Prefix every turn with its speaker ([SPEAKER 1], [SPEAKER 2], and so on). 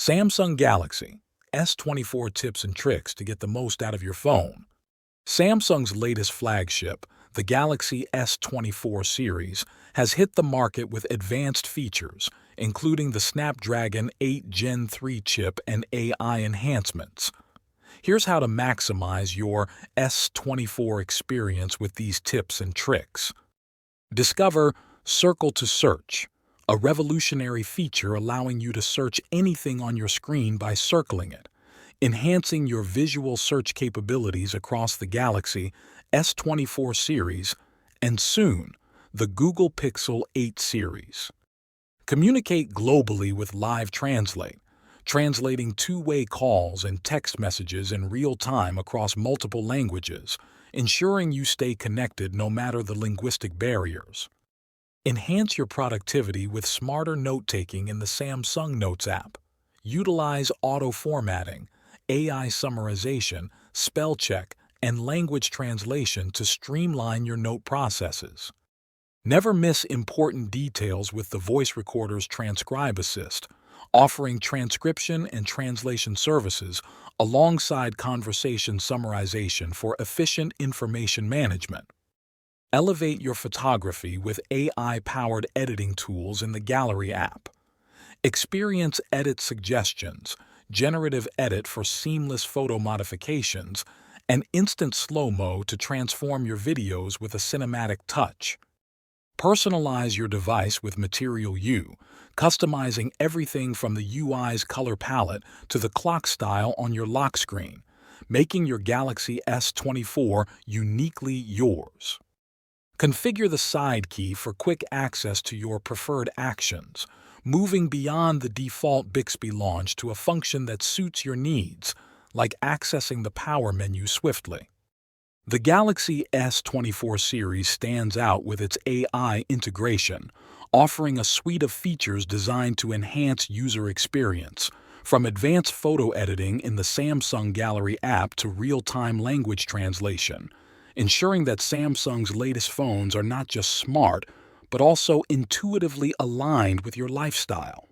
[SPEAKER 1] Samsung Galaxy S24 tips and tricks to get the most out of your phone. Samsung's latest flagship, the Galaxy S24 series, has hit the market with advanced features, including the Snapdragon 8 Gen 3 chip and AI enhancements. Here's how to maximize your S24 experience with these tips and tricks. Discover Circle to Search, a revolutionary feature allowing you to search anything on your screen by circling it, enhancing your visual search capabilities across the Galaxy S24 series and soon the Google Pixel 8 series. Communicate globally with Live Translate, translating two-way calls and text messages in real time across multiple languages, ensuring you stay connected no matter the linguistic barriers. Enhance your productivity with smarter note-taking in the Samsung Notes app. Utilize auto-formatting, AI summarization, spell check, and language translation to streamline your note processes. Never miss important details with the voice recorder's Transcribe Assist, offering transcription and translation services alongside conversation summarization for efficient information management. Elevate your photography with AI-powered editing tools in the Gallery app. Experience edit suggestions, generative edit for seamless photo modifications, and instant slow-mo to transform your videos with a cinematic touch. Personalize your device with Material You, customizing everything from the UI's color palette to the clock style on your lock screen, making your Galaxy S24 uniquely yours. Configure the side key for quick access to your preferred actions, moving beyond the default Bixby launch to a function that suits your needs, like accessing the power menu swiftly. The Galaxy S24 series stands out with its AI integration, offering a suite of features designed to enhance user experience, from advanced photo editing in the Samsung Gallery app to real-time language translation, ensuring that Samsung's latest phones are not just smart, but also intuitively aligned with your lifestyle.